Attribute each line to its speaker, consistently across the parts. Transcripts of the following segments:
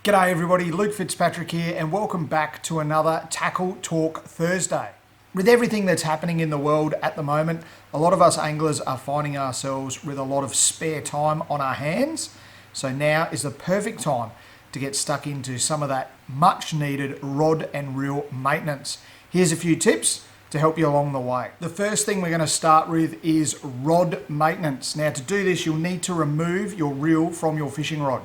Speaker 1: G'day everybody, Luke Fitzpatrick here and welcome back to another Tackle Talk Thursday. With everything that's happening in the world at the moment, a lot of us anglers are finding ourselves with a lot of spare time on our hands. So now is the perfect time to get stuck into some of that much needed rod and reel maintenance. Here's a few tips to help you along the way. The first thing we're going to start with is rod maintenance. Now to do this, you'll need to remove your reel from your fishing rod.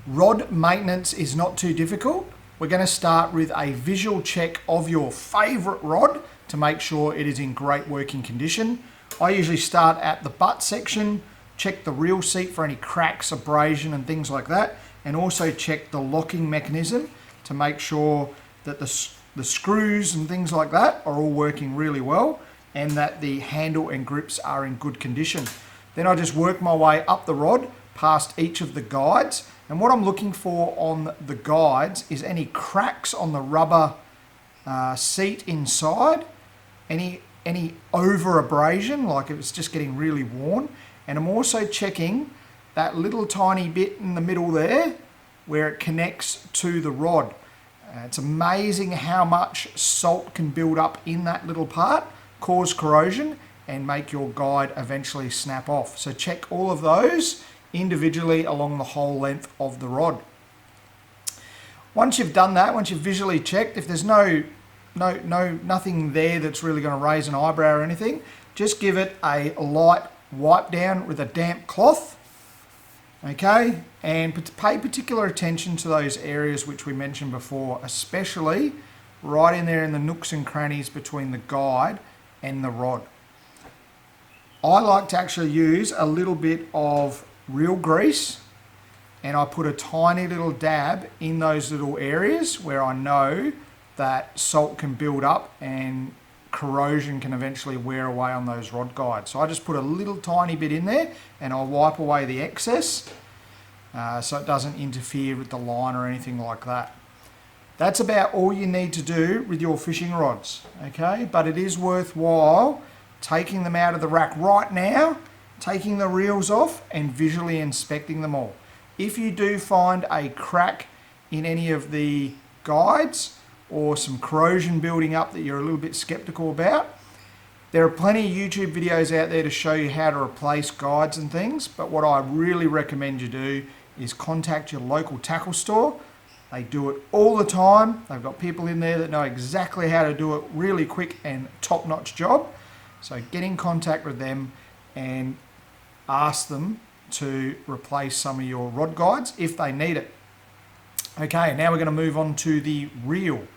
Speaker 1: Rod maintenance is not too difficult. We're going to start with a visual check of your favourite rod to make sure it is in great working condition. I usually start at the butt section, check the reel seat for any cracks, abrasion and things like that, and also check the locking mechanism to make sure that the screws and things like that are all working really well and that the handle and grips are in good condition. Then I just work my way up the rod past each of the guides, and what I'm looking for on the guides is any cracks on the rubber seat inside, any over abrasion, like if it's just getting really worn, and I'm also checking that little tiny bit in the middle there where it connects to the rod. It's amazing how much salt can build up in that little part, cause corrosion and make your guide eventually snap off. So check all of those individually along the whole length of the rod. Once you've done that, once you've visually checked, if there's nothing there that's really going to raise an eyebrow or anything, just give it a light wipe down with a damp cloth, okay? And pay particular attention to those areas which we mentioned before, especially right in there in the nooks and crannies between the guide and the rod. I like to actually use a little bit of reel grease, and I put a tiny little dab in those little areas where I know that salt can build up and corrosion can eventually wear away on those rod guides. So I just put a little tiny bit in there and I'll wipe away the excess so it doesn't interfere with the line or anything like that. That's about all you need to do with your fishing rods, okay? But it is worthwhile taking them out of the rack right now, taking the reels off and visually inspecting them all. If you do find a crack in any of the guides or some corrosion building up that you're a little bit skeptical about, there are plenty of YouTube videos out there to show you how to replace guides and things, but what I really recommend you do is contact your local tackle store. They do it all the time. They've got people in there that know exactly how to do it really quick and top-notch job. So get in contact with them and ask them to replace some of your rod guides if they need it. Okay, now we're going to move on to the reel.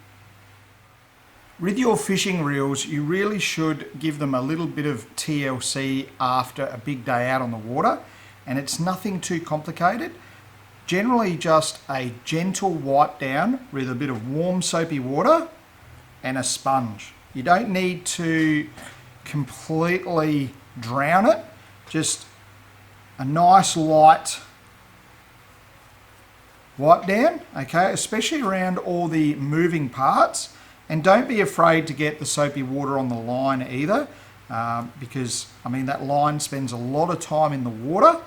Speaker 1: With your fishing reels, you really should give them a little bit of TLC after a big day out on the water, and it's nothing too complicated. Generally just a gentle wipe down with a bit of warm soapy water and a sponge. You don't need to completely drown it, just a nice light wipe down, okay, especially around all the moving parts. And don't be afraid to get the soapy water on the line either, because I mean that line spends a lot of time in the water,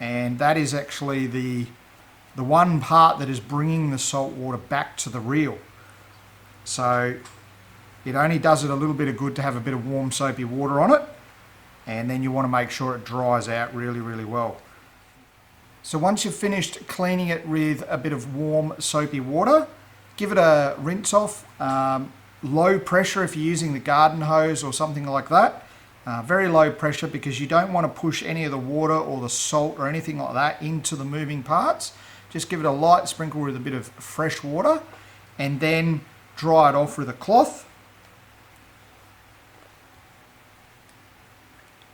Speaker 1: and that is actually the one part that is bringing the salt water back to the reel. So it only does it a little bit of good to have a bit of warm soapy water on it, and then you want to make sure it dries out really, really well. So once you've finished cleaning it with a bit of warm soapy water, give it a rinse off, low pressure if you're using the garden hose or something like that. Very low pressure because you don't want to push any of the water or the salt or anything like that into the moving parts. Just give it a light sprinkle with a bit of fresh water and then dry it off with a cloth.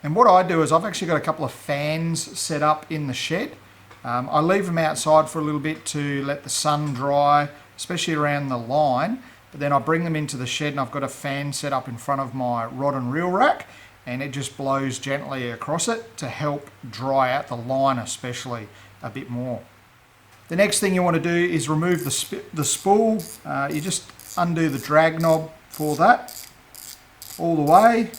Speaker 1: And what I do is I've actually got a couple of fans set up in the shed. I leave them outside for a little bit to let the sun dry, especially around the line, but then I bring them into the shed and I've got a fan set up in front of my rod and reel rack, and it just blows gently across it to help dry out the line especially a bit more. The next thing you want to do is remove the spool. You just undo the drag knob for that all the way.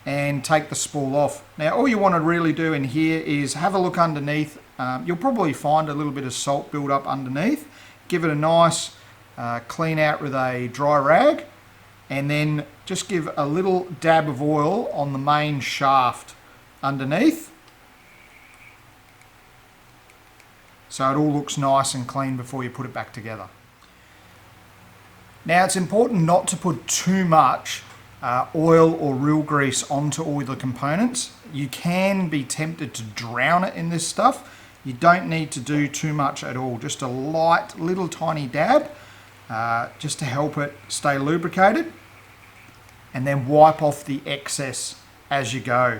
Speaker 1: and take the spool off. Now all you want to really do in here is have a look underneath. You'll probably find a little bit of salt build up underneath. Give it a nice clean out with a dry rag, and then just give a little dab of oil on the main shaft underneath, so it all looks nice and clean before you put it back together. Now it's important not to put too much oil or reel grease onto all the components. You can be tempted to drown it in this stuff. You don't need to do too much at all, just a light little tiny dab just to help it stay lubricated, and then wipe off the excess as you go.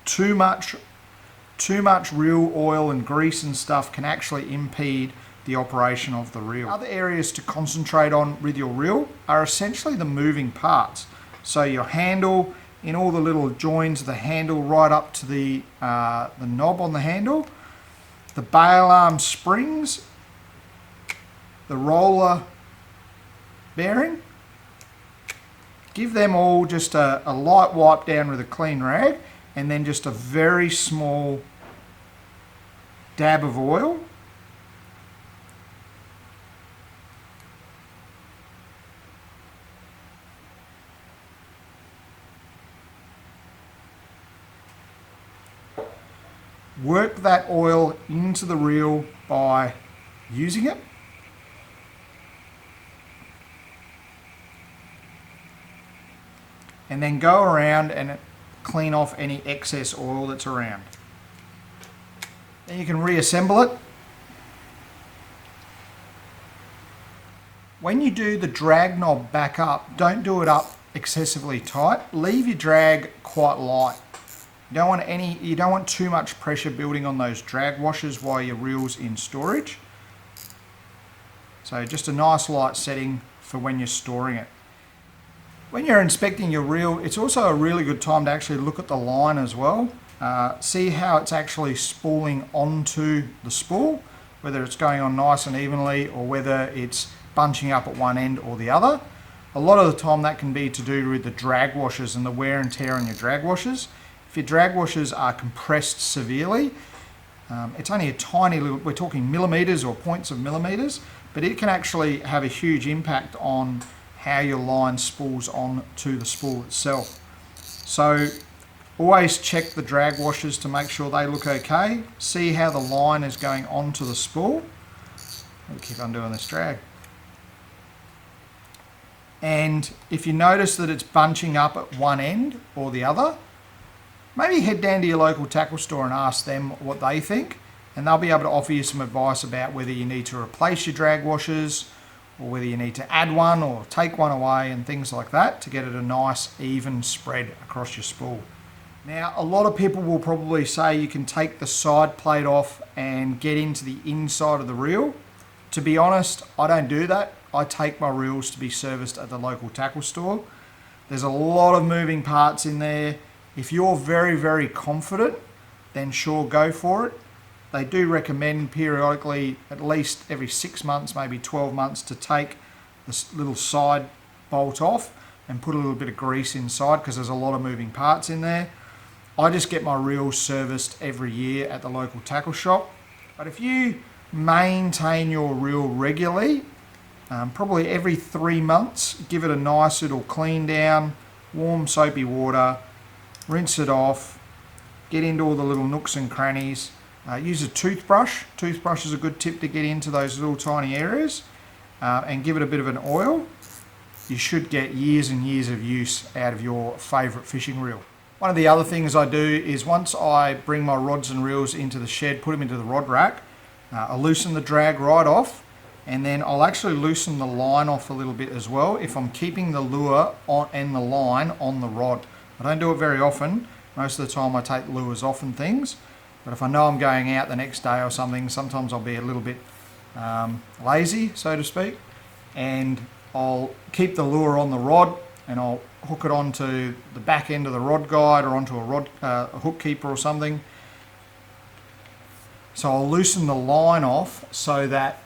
Speaker 1: Too much reel oil and grease and stuff can actually impede the operation of the reel. Other areas to concentrate on with your reel are essentially the moving parts. So your handle, in all the little joins of the handle right up to the knob on the handle, the bail arm springs, the roller bearing. Give them all just a light wipe down with a clean rag, and then just a very small dab of oil. Work that oil into the reel by using it. And then go around and clean off any excess oil that's around. Then you can reassemble it. When you do the drag knob back up, don't do it up excessively tight. Leave your drag quite light. You don't want too much pressure building on those drag washers while your reel's in storage. So just a nice light setting for when you're storing it. When you're inspecting your reel, it's also a really good time to actually look at the line as well. See how it's actually spooling onto the spool, whether it's going on nice and evenly or whether it's bunching up at one end or the other. A lot of the time that can be to do with the drag washers and the wear and tear on your drag washers. If your drag washers are compressed severely, it's only a tiny little, we're talking millimeters or points of millimeters, but it can actually have a huge impact on how your line spools on to the spool itself. So always check the drag washers to make sure they look okay. See how the line is going onto the spool. I'll keep undoing this drag. And if you notice that it's bunching up at one end or the other, maybe head down to your local tackle store and ask them what they think, and they'll be able to offer you some advice about whether you need to replace your drag washers or whether you need to add one or take one away and things like that to get it a nice even spread across your spool. Now, a lot of people will probably say you can take the side plate off and get into the inside of the reel. To be honest, I don't do that. I take my reels to be serviced at the local tackle store. There's a lot of moving parts in there. If you're very, very confident, then sure, go for it. They do recommend periodically, at least every 6 months, maybe 12 months, to take this little side bolt off and put a little bit of grease inside because there's a lot of moving parts in there. I just get my reels serviced every year at the local tackle shop. But if you maintain your reel regularly, probably every 3 months, give it a nice little clean down, warm soapy water, rinse it off, get into all the little nooks and crannies. Use a toothbrush. Toothbrush is a good tip to get into those little tiny areas, and give it a bit of an oil. You should get years and years of use out of your favourite fishing reel. One of the other things I do is once I bring my rods and reels into the shed, put them into the rod rack, I'll loosen the drag right off, and then I'll actually loosen the line off a little bit as well if I'm keeping the lure on and the line on the rod. I don't do it very often. Most of the time I take the lures off and things. But if I know I'm going out the next day or something, sometimes I'll be a little bit lazy, so to speak, and I'll keep the lure on the rod and I'll hook it onto the back end of the rod guide or onto a hook keeper or something. So I'll loosen the line off so that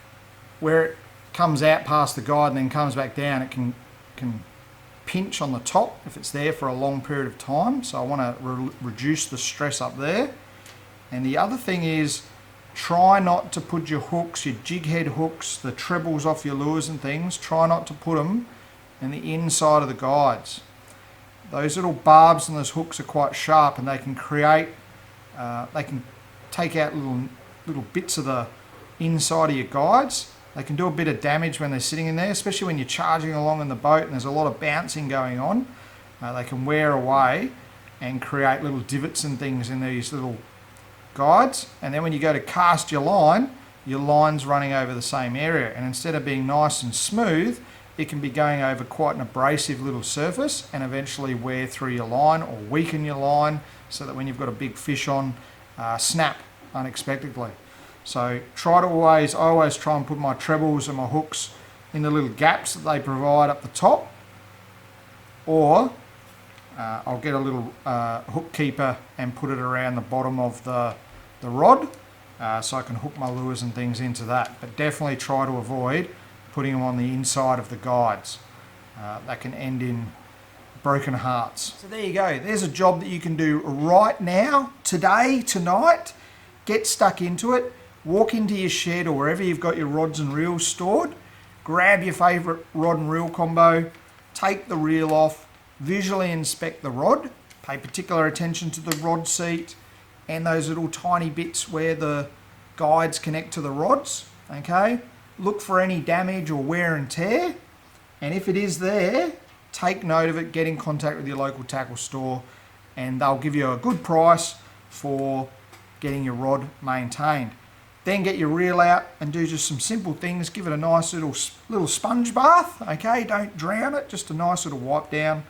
Speaker 1: where it comes out past the guide and then comes back down, it can pinch on the top if it's there for a long period of time. So I want to reduce the stress up there. And the other thing is, try not to put your hooks, your jig head hooks, the trebles off your lures and things, try not to put them in the inside of the guides. Those little barbs and those hooks are quite sharp, and they can create, they can take out little bits of the inside of your guides. They can do a bit of damage when they're sitting in there, especially when you're charging along in the boat and there's a lot of bouncing going on. They can wear away and create little divots and things in these little guides. And then when you go to cast your line's running over the same area, and instead of being nice and smooth, it can be going over quite an abrasive little surface and eventually wear through your line or weaken your line, so that when you've got a big fish on, snap unexpectedly. So I always try and put my trebles and my hooks in the little gaps that they provide up the top, or I'll get a little hook keeper and put it around the bottom of the rod, so I can hook my lures and things into that. But definitely try to avoid putting them on the inside of the guides. That can end in broken hearts. So there you go. There's a job that you can do right now, today, tonight. Get stuck into it. Walk into your shed or wherever you've got your rods and reels stored. Grab your favourite rod and reel combo. Take the reel off. Visually inspect the rod. Pay particular attention to the rod seat and those little tiny bits where the guides connect to the rods. Okay? Look for any damage or wear and tear. And if it is there, take note of it, get in contact with your local tackle store, and they'll give you a good price for getting your rod maintained. Then get your reel out and do just some simple things. Give it a nice little sponge bath, okay? Don't drown it, just a nice little wipe down.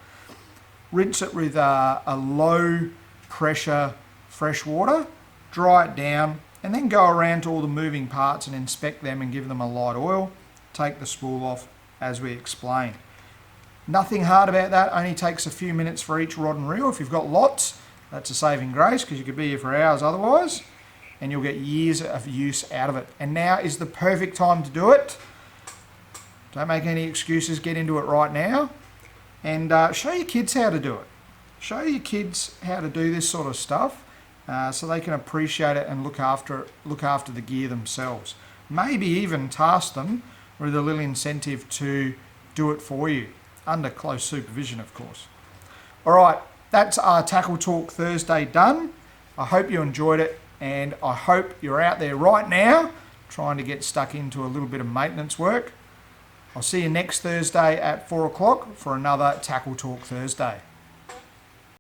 Speaker 1: Rinse it with a low pressure fresh water, dry it down, and then go around to all the moving parts and inspect them and give them a light oil. Take the spool off as we explained. Nothing hard about that, only takes a few minutes for each rod and reel. If you've got lots, that's a saving grace, because you could be here for hours otherwise, and you'll get years of use out of it. And now is the perfect time to do it. Don't make any excuses, get into it right now. And show your kids how to do it. Show your kids how to do this sort of stuff, so they can appreciate it and look after the gear themselves. Maybe even task them with a little incentive to do it for you, under close supervision, of course. All right, that's our Tackle Talk Thursday done. I hope you enjoyed it, and I hope you're out there right now trying to get stuck into a little bit of maintenance work. I'll see you next Thursday at 4 o'clock for another Tackle Talk Thursday.